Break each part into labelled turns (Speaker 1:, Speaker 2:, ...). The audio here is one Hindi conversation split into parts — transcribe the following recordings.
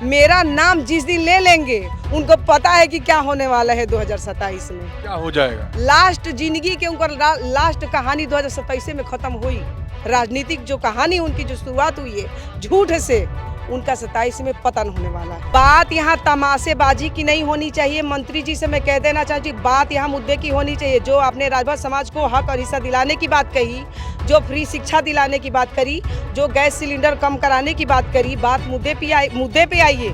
Speaker 1: मेरा नाम जिस दिन ले लेंगे उनको पता है कि क्या होने वाला है 2027 में।
Speaker 2: क्या हो जाएगा?
Speaker 1: लास्ट जिंदगी के ऊपर लास्ट कहानी 2027 में खत्म हुई। राजनीतिक जो कहानी उनकी जो शुरुआत हुई है झूठ से, उनका 27 में पतन होने वाला है। बात यहाँ तमाशेबाजी की नहीं होनी चाहिए। मंत्री जी से मैं कह देना चाहती हूँ, बात यहाँ मुद्दे की होनी चाहिए। जो आपने राजभर समाज को हक और हिस्सा दिलाने की बात कही, जो फ्री शिक्षा दिलाने की बात करी, जो गैस सिलेंडर कम कराने की बात करी, बात मुद्दे पे आइए।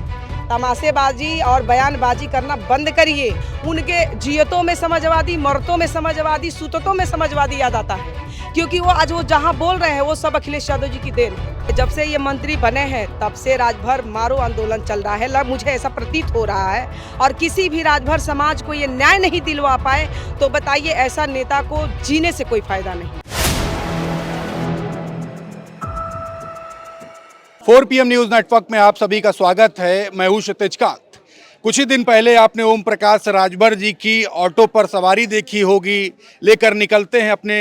Speaker 1: तमाशेबाजी और बयानबाजी करना बंद करिए। उनके जियतों में समाजवादी, मरतों में समाजवादी, सुततों में समाजवादी याद आता है, क्योंकि वो आज वो जहाँ बोल रहे हैं वो सब अखिलेश यादव जी की देन है। जब से ये मंत्री बने हैं तब से राजभर मारो आंदोलन चल रहा है। मुझे ऐसा प्रतीत हो रहा है, और किसी भी राजभर समाज को ये न्याय नहीं दिलवा पाए तो बताइए ऐसा नेता को जीने से कोई फायदा नहीं।
Speaker 2: 4 PM न्यूज नेटवर्क में आप सभी का स्वागत है। मैं हूं क्षितिज कांत। कुछ ही दिन पहले आपने ओम प्रकाश राजभर जी की ऑटो पर सवारी देखी होगी। लेकर निकलते हैं अपने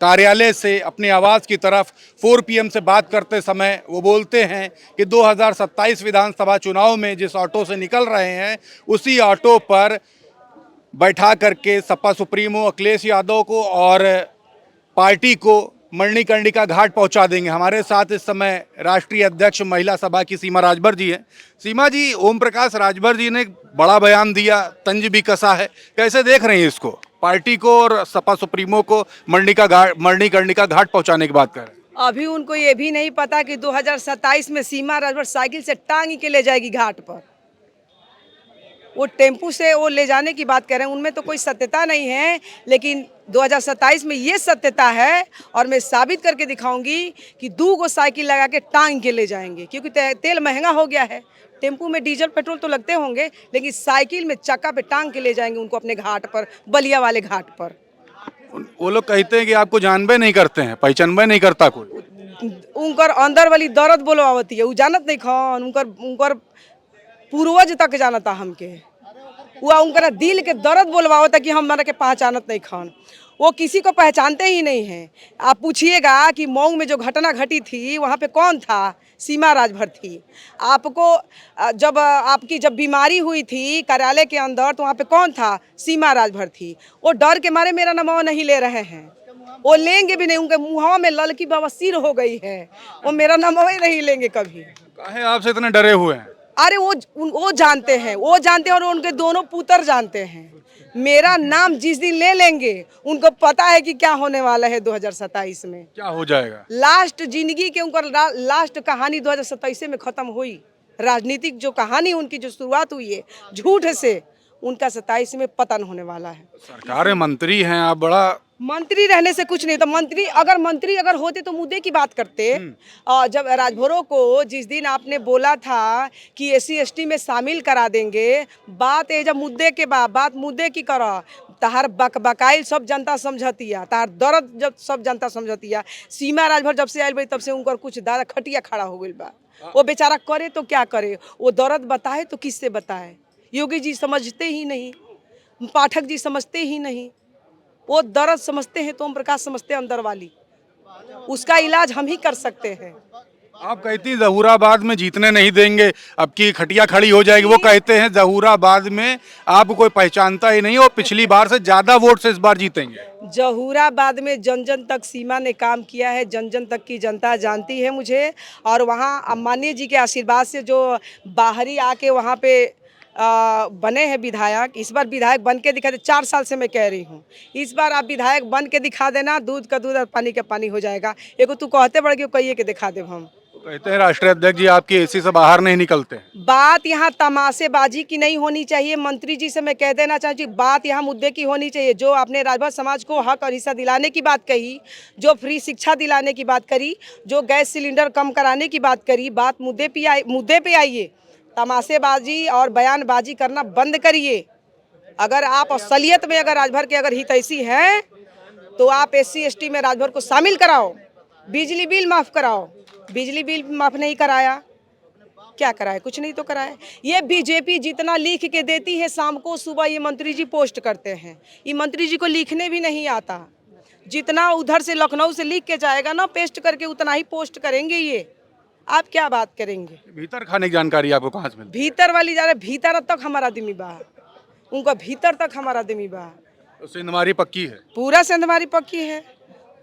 Speaker 2: कार्यालय से अपने आवास की तरफ। 4 PM से बात करते समय वो बोलते हैं कि 2027 विधानसभा चुनाव में जिस ऑटो से निकल रहे हैं उसी ऑटो पर बैठा करके सपा सुप्रीमो अखिलेश यादव को और पार्टी को मणिकर्णिका घाट पहुंचा देंगे। हमारे साथ इस समय राष्ट्रीय अध्यक्ष महिला सभा की सीमा राजभर जी हैं। सीमा जी, ओम प्रकाश राजभर जी ने बड़ा बयान दिया, तंज भी कसा है, कैसे देख रहे हैं इसको? पार्टी को और सपा सुप्रीमो को मणिकर्णिका घाट पहुंचाने की बात कर रहे हैं।
Speaker 1: अभी उनको ये भी नहीं पता कि 2027 में सीमा राजभर साइकिल से टांग के ले जाएगी घाट पर। वो टेम्पू से वो ले जाने की बात कर रहे हैं, उनमें तो कोई सत्यता नहीं है। लेकिन 2027 में ये सत्यता है, और मैं साबित करके दिखाऊंगी कि 2 गो साइकिल लगा के टांग के ले जाएंगे। क्योंकि तेल महंगा हो गया है। टेम्पू में डीजल पेट्रोल तो लगते होंगे, लेकिन साइकिल में चक्का पे टांग के ले जाएंगे उनको अपने घाट पर, बलिया वाले घाट पर।
Speaker 2: वो लोग कहते हैं कि आपको जानबे नहीं करते हैं, पहचानबे नहीं करता कोई।
Speaker 1: उनकर अंदर वाली दर्द बोलवावती है, वो जानत नहीं खान। उनकर पूर्वज तक जानता हमके, वो उनका दिल के दर्द बोलवावता कि हमारा के पहचानत नहीं खान। वो किसी को पहचानते ही नहीं हैं। आप पूछिएगा कि मऊ में जो घटना घटी थी वहाँ पे कौन था? सीमा राजभर थी। आपको जब बीमारी हुई थी कार्यालय के अंदर तो वहाँ पे कौन था? सीमा राजभर थी। वो डर के मारे मेरा नाम नहीं ले रहे हैं, वो लेंगे भी नहीं। उनके मुँह में ललकी बवासीर हो गई है, वो मेरा नाम ही नहीं लेंगे कभी।
Speaker 2: काहे आपसे इतने डरे हुए हैं?
Speaker 1: अरे वो जानते हैं और उनके दोनों पुत्र जानते हैं। मेरा नाम जिस दिन ले लेंगे उनको पता है कि क्या होने वाला है 2027 में।
Speaker 2: क्या हो जाएगा?
Speaker 1: लास्ट जिंदगी के ऊपर लास्ट कहानी 2027 में खत्म हुई। राजनीतिक जो कहानी उनकी जो शुरुआत हुई है झूठ से, उनका 27 में पतन होने वाला है।
Speaker 2: सरकार में मंत्री हैं आप, बड़ा
Speaker 1: मंत्री रहने से कुछ नहीं। तो मंत्री अगर होते तो मुद्दे की बात करते। जब राजभरों को जिस दिन आपने बोला था कि SC ST में शामिल करा देंगे, बात है जब मुद्दे के बात मुद्दे की करो। तहार बकाइल सब जनता समझतिया, तहार दर्द जब सब जनता समझतिया। सीमा राजभर जब से आयल भाई तब से उनका कुछ दादा खटिया खड़ा हो गई बा। वो बेचारा करे तो क्या करे, वो दर्द बताए तो किससे बताए? योगी जी समझते ही नहीं, पाठक जी समझते ही नहीं। वो दर्द समझते हैं तो ओम प्रकाश समझते हैं अंदर वाली, उसका इलाज हम ही कर सकते हैं।
Speaker 2: आप कहती जहूराबाद में जीतने नहीं देंगे, अब की खटिया खड़ी हो जाएगी। वो कहते हैं जहूराबाद में आप कोई पहचानता ही नहीं, और पिछली बार से ज्यादा वोट से इस बार जीतेंगे।
Speaker 1: जहूराबाद में जन जन तक सीमा ने काम किया है, जन जन तक की जनता जानती है मुझे। और वहाँ अम्बानी जी के आशीर्वाद से जो बाहरी आके वहाँ पे बने हैं विधायक, इस बार विधायक बन के दिखा दे। 4 साल से मैं कह रही हूँ, इस बार आप विधायक बन के दिखा देना, दूध का दूध और पानी का पानी हो जाएगा। एगो तू कहते बड़ कहिए के दिखा दे। हम
Speaker 2: कहते हैं राष्ट्रीय अध्यक्ष जी आपकी AC से बाहर नहीं निकलते।
Speaker 1: बात यहाँ तमाशेबाजी की नहीं होनी चाहिए। मंत्री जी से मैं कह देना चाहती हूँ, बात यहाँ मुद्दे की होनी चाहिए। जो आपने राजभर समाज को हक और हिस्सा दिलाने की बात कही, जो फ्री शिक्षा दिलाने की बात करी, जो गैस सिलेंडर कम कराने की बात करी, बात मुद्दे पे आइए। तमाशेबाजी और बयानबाजी करना बंद करिए। अगर आप असलियत में अगर राजभर के अगर हितैषी हैं तो आप SC ST में राजभर को शामिल कराओ। बिजली बिल माफ़ कराओ। बिजली बिल माफ़ नहीं कराया, क्या कराया? कुछ नहीं तो कराया। ये बीजेपी जितना लिख के देती है शाम को सुबह ये मंत्री जी पोस्ट करते हैं। ये मंत्री जी को लिखने भी नहीं आता। जितना उधर से लखनऊ से लिख के जाएगा ना पेस्ट करके, उतना ही पोस्ट करेंगे ये। आप क्या बात करेंगे?
Speaker 2: भीतर खाने की जानकारी आपको कहाँ से मिलती
Speaker 1: भीतर वाली जा रहे, भीतर तक हमारा आदमी बा, उनका भीतर तक हमारा आदमी बा।
Speaker 2: है? सेंधमारी पक्की है।
Speaker 1: पूरा सेंधमारी पक्की है।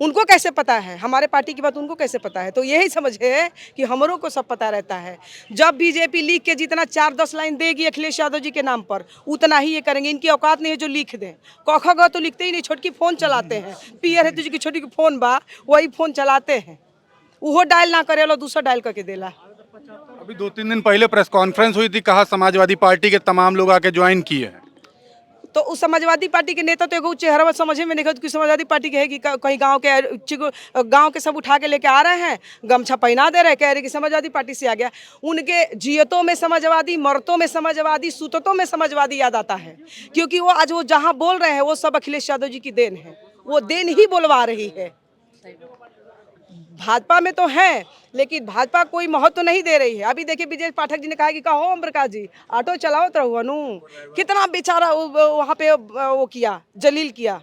Speaker 1: उनको कैसे पता है हमारे पार्टी की बात? उनको कैसे पता है? तो यही समझे कि हमरों को सब पता रहता है। जब बीजेपी लिख के जितना 4-10 लाइन देगी अखिलेश यादव जी के नाम पर, उतना ही ये करेंगे। इनकी औकात नहीं है जो लिख दें। कख ग तो लिखते ही नहीं, छोटकी फोन चलाते हैं। पियर है तुझी की छोटी की फोन बा, वही फोन चलाते हैं। वो डायल ना करे लो, दूसरा डायल करके देला।
Speaker 2: अभी 2-3 दिन पहले प्रेस कॉन्फ्रेंस हुई थी, कहा समाजवादी पार्टी के तमाम लोग आके ज्वाइन किए हैं।
Speaker 1: तो उस समाजवादी पार्टी के नेता तो एगो चेहरा समझे में नहीं आता कि समाजवादी पार्टी के है कि कहीं गांव के सब उठा के लेके आ रहे हैं, गमछा पहना दे रहे हैं, कह रहे कि समाजवादी पार्टी से आ गया। उनके जियतों में समाजवादी, मरतों में समाजवादी, सुततों में समाजवादी याद आता है, क्योंकि वो आज वो जहाँ बोल रहे हैं वो सब अखिलेश यादव जी की देन है। वो देन ही बोलवा रही है। भाजपा में तो है, लेकिन भाजपा कोई महत्व नहीं दे रही है। अभी देखिए विजय पाठक जी ने कहा कि कहो ओम प्रकाश जी ऑटो चलाओ तो रहो नु, कितना बेचारा वहाँ पे वो किया, जलील किया।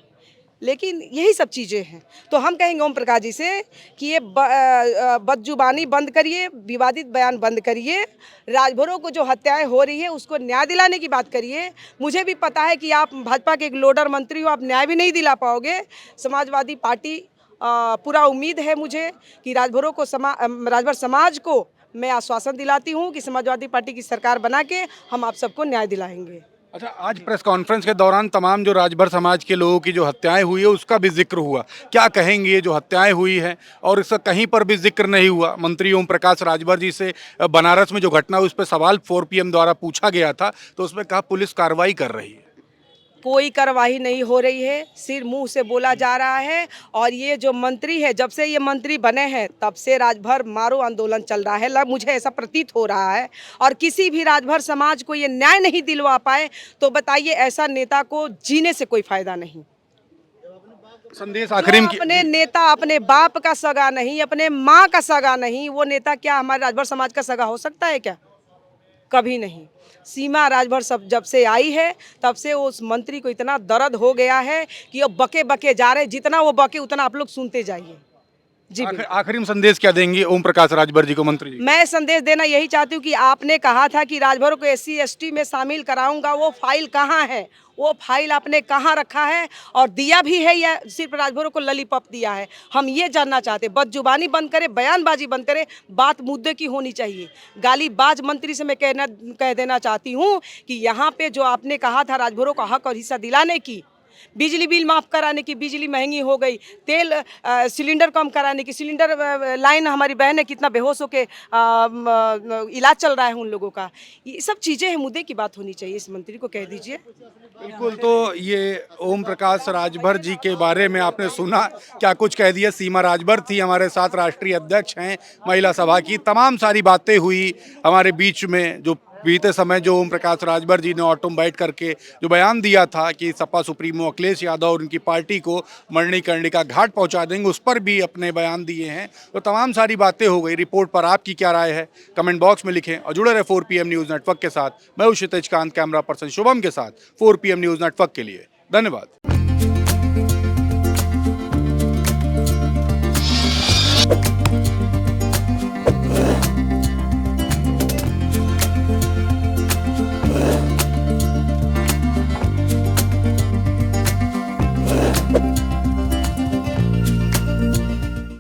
Speaker 1: लेकिन यही सब चीज़ें हैं। तो हम कहेंगे ओम प्रकाश जी से कि ये बदजुबानी बंद करिए, विवादित बयान बंद करिए, राजभरों को जो हत्याएं हो रही है उसको न्याय दिलाने की बात करिए। मुझे भी पता है कि आप भाजपा के एक लोडर मंत्री हो, आप न्याय भी नहीं दिला पाओगे। समाजवादी पार्टी पूरा उम्मीद है मुझे कि राजभर समाज को मैं आश्वासन दिलाती हूँ कि समाजवादी पार्टी की सरकार बना के हम आप सबको न्याय दिलाएंगे।
Speaker 2: अच्छा, आज प्रेस कॉन्फ्रेंस के दौरान तमाम जो राजभर समाज के लोगों की जो हत्याएं हुई है उसका भी जिक्र हुआ। क्या कहेंगे, ये जो हत्याएं हुई हैं और इसका कहीं पर भी जिक्र नहीं हुआ? मंत्री ओम प्रकाश राजभर जी से बनारस में जो घटना हुई उस पर सवाल 4 PM द्वारा पूछा गया था, तो उसमें कहा पुलिस कार्रवाई कर रही है।
Speaker 1: कोई कार्रवाई नहीं हो रही है, सिर्फ मुंह से बोला जा रहा है। और ये जो मंत्री है, जब से ये मंत्री बने हैं तब से राजभर मारो आंदोलन चल रहा है, मुझे ऐसा प्रतीत हो रहा है। और किसी भी राजभर समाज को ये न्याय नहीं दिलवा पाए तो बताइए ऐसा नेता को जीने से कोई फायदा नहीं।
Speaker 2: संदेश आखिरी में
Speaker 1: अपने नेता अपने बाप का सगा नहीं, अपने माँ का सगा नहीं, वो नेता क्या हमारे राजभर समाज का सगा हो सकता है क्या? कभी नहीं। सीमा राजभर सब जब से आई है तब से उस मंत्री को इतना दर्द हो गया है कि अब बके बके जा रहे, जितना वो बके उतना आप लोग सुनते जाइए। जी
Speaker 2: आखिरी में संदेश क्या देंगे ओम प्रकाश राजभर जी को, मंत्री जी?
Speaker 1: मैं संदेश देना यही चाहती हूँ कि आपने कहा था कि राजभर को SC ST में शामिल कराऊंगा, वो फाइल कहाँ है? वो फाइल आपने कहाँ रखा है? और दिया भी है या सिर्फ राजभरों को ललीपॉप दिया है? हम ये जानना चाहते। बदजुबानी बंद करे, बयानबाजी बंद करे, बात मुद्दे की होनी चाहिए। गालीबाज मंत्री से मैं कह देना चाहती हूँ कि यहाँ पे जो आपने कहा था राजभरों का हक और हिस्सा दिलाने की, बिजली बिल माफ़ कराने की, बिजली महंगी हो गई, तेल सिलेंडर कम कराने की, सिलेंडर लाइन हमारी बहन है कितना बेहोश होके इलाज चल रहा है उन लोगों का, ये सब चीज़ें हैं, मुद्दे की बात होनी चाहिए। इस मंत्री को कह दीजिए।
Speaker 2: बिल्कुल, तो ये ओम प्रकाश राजभर जी के बारे में आपने सुना, क्या कुछ कह दिया। सीमा राजभर थी हमारे साथ, राष्ट्रीय अध्यक्ष हैं महिला सभा की। तमाम सारी बातें हुई हमारे बीच में। जो बीते समय जो ओम प्रकाश राजभर जी ने ऑटो में बैठ करके जो बयान दिया था कि सपा सुप्रीमो अखिलेश यादव और उनकी पार्टी को मरनी करने का घाट पहुंचा देंगे, उस पर भी अपने बयान दिए हैं। तो तमाम सारी बातें हो गई। रिपोर्ट पर आपकी क्या राय है कमेंट बॉक्स में लिखें और जुड़े रहे 4 PM न्यूज़ नेटवर्क के साथ। मैं हूं क्षितिज कांत, कैमरा पर्सन शुभम के साथ 4 PM न्यूज़ नेटवर्क के लिए। धन्यवाद।